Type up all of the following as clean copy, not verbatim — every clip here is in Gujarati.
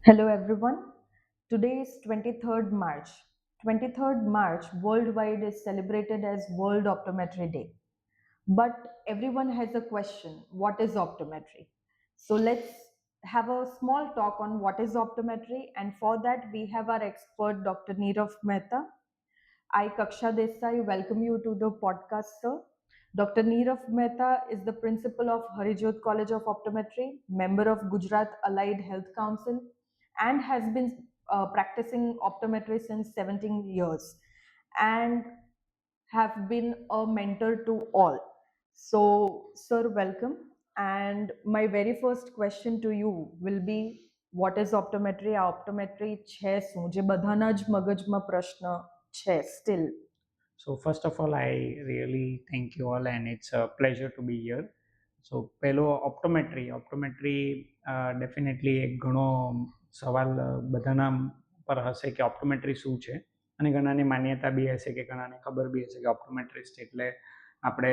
Hello everyone. Today is 23rd March. 23rd March worldwide is celebrated as World Optometry Day. But everyone has a question, what is optometry? So let's have a small talk on what is optometry, and for that we have our expert Dr. Nirav Mehta. I, Kaksha Desai, welcome you to the podcast, sir. Dr. Nirav Mehta is the principal of Harijot College of Optometry, member of Gujarat Allied Health Council, and has been practicing optometry since 17 years and have been a mentor to all. So, sir, welcome. And my very first question to you will be what is optometry? આ optometry છે શું જે બધાના જ મગજમાં પ્રશ્ન છે still. So first of all, I really thank you all, and it's a pleasure to be here. So પહેલો ઓપ્ટોમેટ્રી ડેફિનેટલી એક ઘણો સવાલ બધાના પર હશે કે ઓપ્ટોમેટ્રી શું છે, અને ઘણાની માન્યતા બી હશે કે ઘણાને ખબર બી હશે કે ઓપ્ટોમેટ્રિસ્ટ એટલે આપણે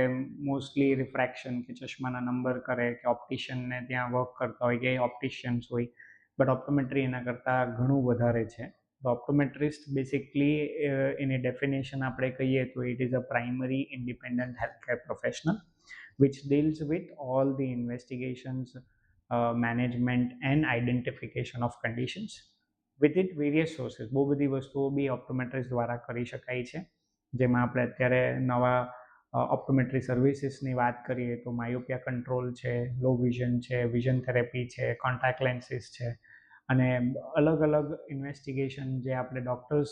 મોસ્ટલી રિફ્રેક્શન કે ચશ્માના નંબર કરે કે ઓપ્ટિશિયનને ત્યાં વર્ક કરતા હોય કે ઓપ્ટિશિયન્સ હોય, બટ ઓપ્ટોમેટ્રી એના કરતાં ઘણું વધારે છે. The optometrist basically, in a definition આપણે કહીએ તો it is a primary independent healthcare professional which deals with all the investigations, management and identification of conditions with it various sources. બહુ બધી વસ્તુઓ બી ઓપ્ટોમેટ્રિસ્ટ દ્વારા કરી શકાય છે, જેમાં આપણે અત્યારે નવા ઓપ્ટોમેટ્રી સર્વિસીસની વાત કરીએ તો માયોપિયા કંટ્રોલ છે, લો વિઝન છે, વિઝન થેરેપી છે, કોન્ટેક્ટ લેન્સીસ છે, અને અલગ અલગ ઇન્વેસ્ટિગેશન જે આપણે ડૉક્ટર્સ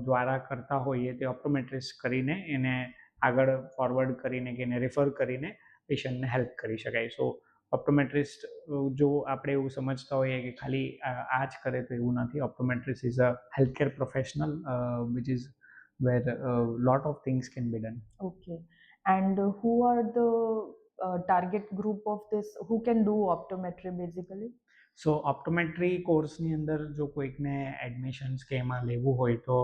દ્વારા કરતા હોઈએ તે ઓપ્ટોમેટ્રિસ્ટ કરીને એને આગળ ફોરવર્ડ કરીને કે એને રિફર કરીને પેશન્ટને હેલ્પ કરી શકાય. સો ઓપ્ટોમેટ્રિસ્ટ જો આપણે એવું સમજતા હોઈએ કે ખાલી આ જ કરે તો એવું નથી. Optometrist is a healthcare professional which is where a lot of things can be done. Okay. And who are the target group of this? Who can do optometry basically? So optometry કોર્સની અંદર જો કોઈકને એડમિશન્સ કે એમાં લેવું હોય તો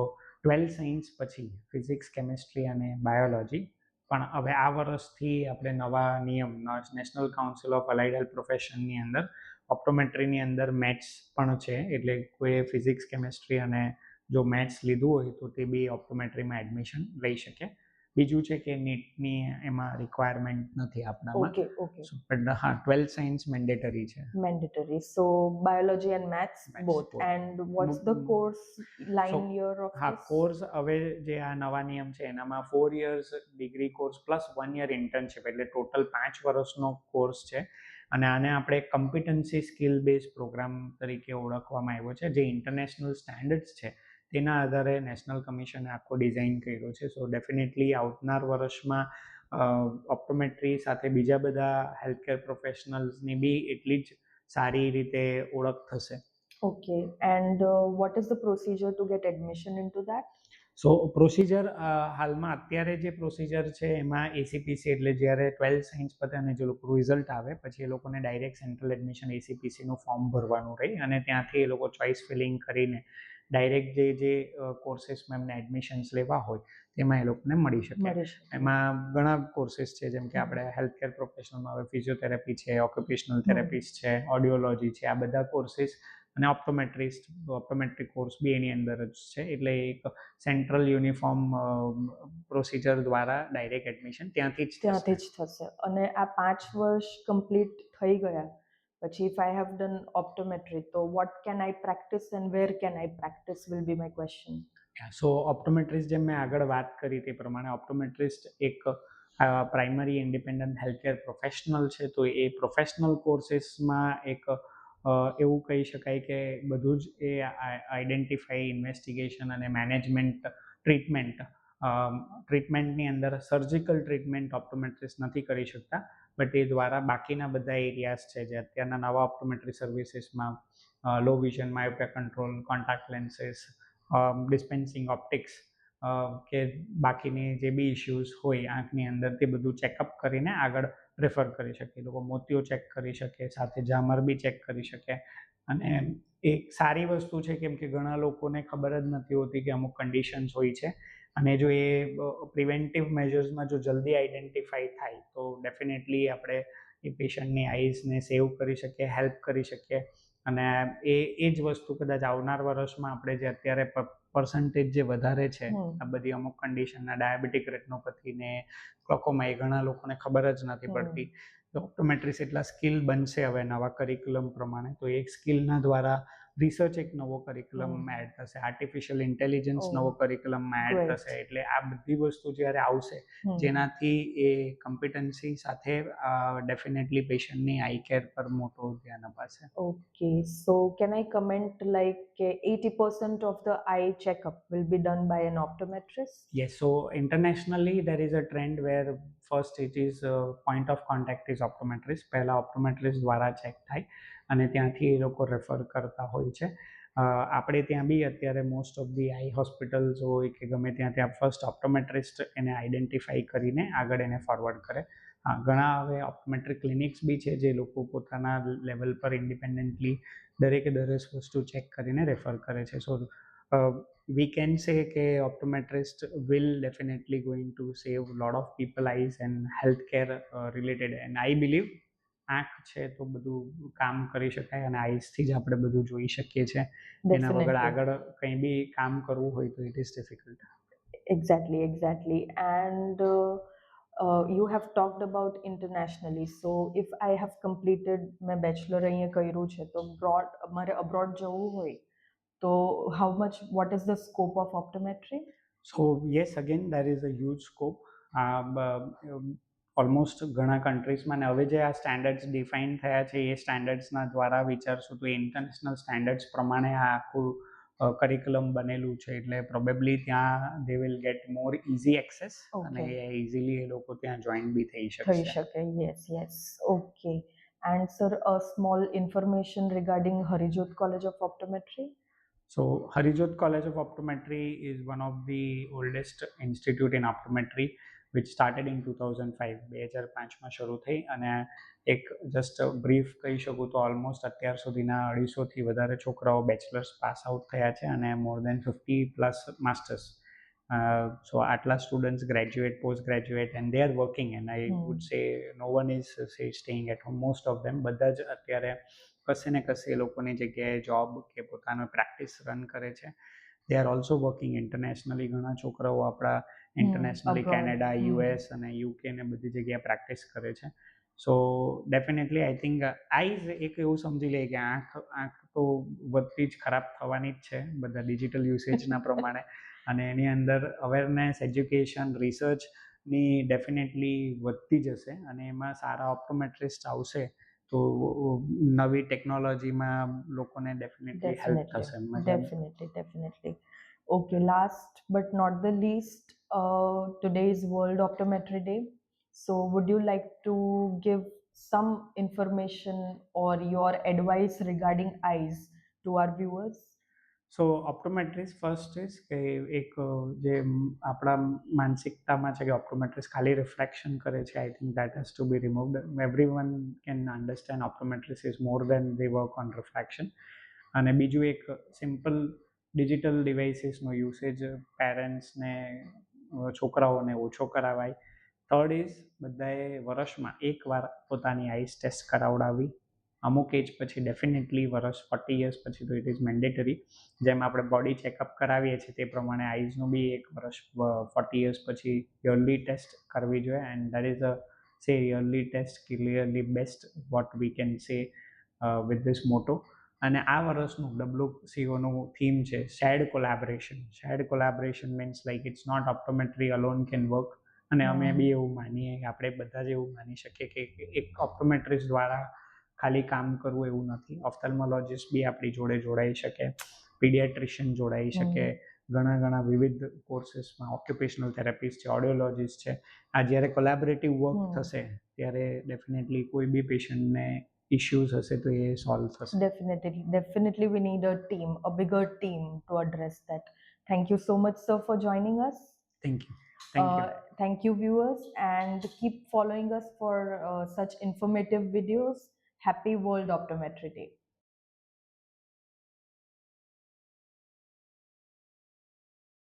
12 સાયન્સ પછી ફિઝિક્સ, કેમિસ્ટ્રી અને બાયોલોજી. પણ હવે આ વર્ષથી આપણે નવા નિયમ national council of allied health પ્રોફેશનની અંદર ઓપ્ટોમેટ્રીની અંદર મેથ્સ પણ છે, એટલે કોઈ ફિઝિક્સ, કેમિસ્ટ્રી અને જો મેથ્સ લીધું હોય તો તે બી ઓપ્ટોમેટ્રીમાં એડમિશન લઈ શકે. બીજું છે કે નીટની એમાં રિક્વાયરમેન્ટ નથી આપણામાં. Okay, okay. બટ હા, 12 સાયન્સ મેન્ડેટરી છે. Mandatory. So biology and maths both. And what's the course line year of હા, this? કોર્સ હવે જે આ નવા નિયમ છે એનામાં 4 years degree course plus 1 year internship, એટલે ટોટલ 5 વર્ષનો કોર્સ છે. અને આને આપણે કમ્પિટન્સી સ્કિલ બેઝ પ્રોગ્રામ તરીકે ઓળખવામાં આવ્યો છે, જે ઇન્ટરનેશનલ સ્ટેન્ડર્ડ્સ છે તેના આધારે નેશનલ કમિશને આખો ડિઝાઇન કર્યો છે. સો ડેફિનેટલી આવનાર વર્ષમાં ઓપ્ટોમેટ્રી સાથે બીજા બધા હેલ્થકેર પ્રોફેશનલ્સની બી એટલી જ સારી રીતે ઓળખ થશે. Okay. And what is the procedure to get admission into that? So procedure હાલમાં અત્યારે જે પ્રોસિજર છે એમાં એસીપીસી, એટલે જ્યારે 12 સાયન્સ પતે અને જે લોકો રિઝલ્ટ આવે પછી એ લોકોને ડાયરેક્ટ સેન્ટ્રલ એડમિશન એસીપીસીનું ફોર્મ ભરવાનું રહે, અને ત્યાંથી એ લોકો ચોઇસ ફિલિંગ કરીને ડાયરેક્ટ જે કોર્સીસમાં એમને એડમિશન્સ લેવા હોય તેમાં એ લોકોને મળી શકે. એમાં ઘણા કોર્સીસ છે, જેમ કે આપણે હેલ્થકેર પ્રોફેશનલમાં હવે ફિઝિયોથેરાપી છે, ઓક્યુપેશનલ થેરેપિસ્ટ છે, ઓડિયોલોજી છે, આ બધા કોર્સીસ અને ઓપ્ટોમેટ્રી કોર્સ બી એની અંદર જ છે. એટલે એક સેન્ટ્રલ યુનિફોર્મ પ્રોસિજર દ્વારા ડાયરેક્ટ એડમિશન ત્યાંથી જ થશે. અને આ 5 વર્ષ કમ્પ્લીટ થઈ ગયા પછી if I have done optometry, તો what can I practice and where can I practice will be my question. So optometrist જેમ મેં આગળ વાત કરી તે પ્રમાણે ઓપ્ટોમેટ્રિસ્ટ એક પ્રાઇમરી ઇન્ડિપેન્ડન્ટ હેલ્થકેર પ્રોફેશનલ છે. તો એ પ્રોફેશનલ કોર્સીસમાં એક એવું કહી શકાય કે બધું જ એ આઈડેન્ટિફાઈ, ઇન્વેસ્ટિગેશન અને મેનેજમેન્ટ, ટ્રીટમેન્ટની અંદર સર્જિકલ ટ્રીટમેન્ટ ઓપ્ટોમેટ્રિસ્ટ નથી કરી શકતા, બટ એ દ્વારા બાકીના બધા એરિયાઝ છે જે અત્યારના નવા ઓપ્ટોમેટ્રી સર્વિસીસમાં low vision, myopia control, contact lenses, dispensing optics કે બાકીની જે બી ઇશ્યુઝ હોય આંખની અંદર તે બધું ચેકઅપ કરીને આગળ રેફર કરી શકે. એ લોકો મોતિયો ચેક કરી શકે, સાથે ઝામર બી ચેક કરી શકે. અને એક સારી વસ્તુ છે કેમ કે ઘણા લોકોને ખબર જ નથી હોતી કે અમુક કન્ડિશન્સ હોય છે, અને જો એ પ્રિવેન્ટિવ મેજર્સમાં જો જલ્દી આઈડેન્ટિફાઈ થાય તો ડેફિનેટલી આપણે એ પેશન્ટની આઈઝને સેવ કરી શકીએ, હેલ્પ કરી શકીએ, અને એ જ વસ્તુ કદાચ આવનાર વર્ષમાં આપણે જે અત્યારે પર્સન્ટેજ જે વધારે છે આ બધી અમુક કન્ડિશનના, ડાયાબિટીક રેટિનોપેથી ને ગ્લોકોમા, એ ઘણા લોકોને ખબર જ નથી પડતી. તો ઓપ્ટોમેટ્રિસ્ટ એટલા સ્કિલ બનશે હવે નવા કરિક્યુલમ પ્રમાણે, તો એક સ્કિલના દ્વારા રિસર્ચ એક નવો કરિક્યુલમ એડ થશે, આર્ટિફિશિયલ ઇન્ટેલિજન્સ નવો કરિક્યુલમમાં એડ થશે. એટલે આ બધી વસ્તુ જ્યારે આવશે જેનાથી એ કમ્પિટન્સી સાથે ડેફિનેટલી પેશન્ટની આઈ કેર પર મોટો ધ્યાન અપાશે. Okay, so can I comment like 80% of the eye checkup will be done by an optometrist? Yes, so internationally there is a trend where first it is point of contact is optometrist. પહેલા optometrist દ્વારા ચેક થાય અને ત્યાંથી એ લોકો રેફર કરતા હોય છે. આપણે ત્યાં બી અત્યારે most of the I hospitals હોય કે ગમે ત્યાં ફર્સ્ટ ઓપ્ટોમેટ્રિસ્ટ એને આઈડેન્ટિફાઈ કરીને આગળ એને ફોરવર્ડ કરે. ઘણા હવે ઓપ્ટોમેટ્રિક ક્લિનિક્સ બી છે જે લોકો પોતાના લેવલ પર ઇન્ડિપેન્ડન્ટલી દરેકે દરેક વસ્તુ ચેક કરીને રેફર કરે છે. સો we can say કે optometrist will definitely going to save a lot of people eyes and healthcare related, and I believe આંખ છે તો બધું કામ કરી શકાય અને આઈસથી જ આપણે બધું જોઈ શકીએ છીએ. એના વગર આગળ કંઈ બી કામ કરવું હોય તો it is difficult. Exactly. And you have talked about internationally. So if I have completed my bachelor અહીંયા કર્યું છે તો મારે abroad જવું હોય તો what is the scope of optometry? So yes, again there is a huge scope. Almost ઘણા કન્ટ્રીઝમાં ને હવે જે આ સ્ટેન્ડર્ડ્સ ડિફાઇન થયા છે એ સ્ટેન્ડર્ડ્સના દ્વારા વિચારશું તો ઇન્ટરનેશનલ સ્ટેન્ડર્ડ્સ પ્રમાણે આ આખું કરિક્યુલમ બનેલું છે. એટલે પ્રોબેબલી ત્યાં they will get more easy access અને ઇઝીલી એ લોકો ત્યાં જોઈન બી થઈ શકે. Yes. Okay. And sir, a small information regarding Harijot College of Optometry. So Harijot College of Optometry is one of the oldest institute in optometry which started in 2005. 2005માં શરૂ થઈ અને એક જસ્ટ બ્રીફ કહી શકું તો ઓલમોસ્ટ અત્યાર સુધીના 250થી વધારે છોકરાઓ બેચલર્સ પાસ આઉટ થયા છે અને મોર દેન 50+ માસ્ટર્સ. સો આટલા students graduate, post graduate and they are working, and I would say no one is staying at home. Most of them બધા જ અત્યારે કશે ને કશે એ લોકોની જગ્યાએ જોબ કે પોતાનો પ્રેક્ટિસ રન કરે છે. They are also working internationally. ઘણા છોકરાઓ આપણા ઇન્ટરનેશનલી કેનેડા, યુએસ અને યુકે ને બધી જગ્યાએ પ્રેક્ટિસ કરે છે. સો ડેફિનેટલી આઈ થિંક આઈઝ એક એવું સમજી લે કે આંખ તો વધતી જ ખરાબ થવાની જ છે બધા ડિજિટલ યુસેજના પ્રમાણે, અને એની અંદર અવેરનેસ, એજ્યુકેશન, રિસર્ચની ડેફિનેટલી વધતી જશે અને એમાં સારા ઓપ્ટોમેટ્રિસ્ટ આવશે તો નવી ટેકનોલોજીમાં લોકોને ડેફિનેટલી હેલ્પ થશે. Definitely. Okay, last but not the least, today is World Optometry Day. So would you like to give some information or your advice regarding eyes to our viewers? So optometrist first is કે એક જે આપણા માનસિકતામાં છે કે ઓપ્ટોમેટ્રિસ્ટ ખાલી રિફ્લેક્શન કરે છે, I think that has to be removed. Everyone can understand optometrist is more than they work on reflection. અને બીજું એક સિમ્પલ ડિજિટલ ડિવાઇસીસનો યુસેજ પેરેન્ટ્સને, છોકરાઓને ઓછો કરાવાય. થર્ડ ઇઝ બધાએ વર્ષમાં એકવાર પોતાની આઈસ ટેસ્ટ કરાવડાવી. અમુક એજ પછી ડેફિનેટલી વર્ષ 40 years પછી તો ઇટ ઇઝ મેન્ડેટરી. જેમ આપણે બોડી ચેકઅપ કરાવીએ છીએ તે પ્રમાણે આઈઝનું બી એક વર્ષ 40 years પછી યરલી ટેસ્ટ કરવી જોઈએ. And that is a say yearly test clearly best what we can say with this motto. અને આ વર્ષનું WCOનું થીમ છે shared collaboration. Shared collaboration means like it's not optometry alone can work. અને અમે બી એવું માનીએ, આપણે બધા જ એવું માની શકીએ કે એક ઓપ્ટોમેટ્રિસ્ટ દ્વારા ખાલી કામ કરવું એવું નથી. ઓફ્થેલ્મોલોજીસ્ટ બી આપણી જોડે જોડાઈ શકે, પીડિયાટ્રિશિયન જોડાઈ શકે, ઘણા વિવિધ કોર્સીસમાં ઓક્યુપેશનલ થેરાપિસ્ટ છે, ઓડિયોલોજીસ્ટ છે. આ જ્યારે કોલેબોરેટિવ વર્ક થશે ત્યારે ડેફિનેટલી કોઈ બી પેશન્ટને ઇશ્યુઝ હશે તો એ સોલ્વ થશે. Definitely we need a team, a bigger team to address that. Thank you so much, sir, for joining us. Thank you. Thank you, viewers, and keep following us for such informative videos. Happy World Optometry Day.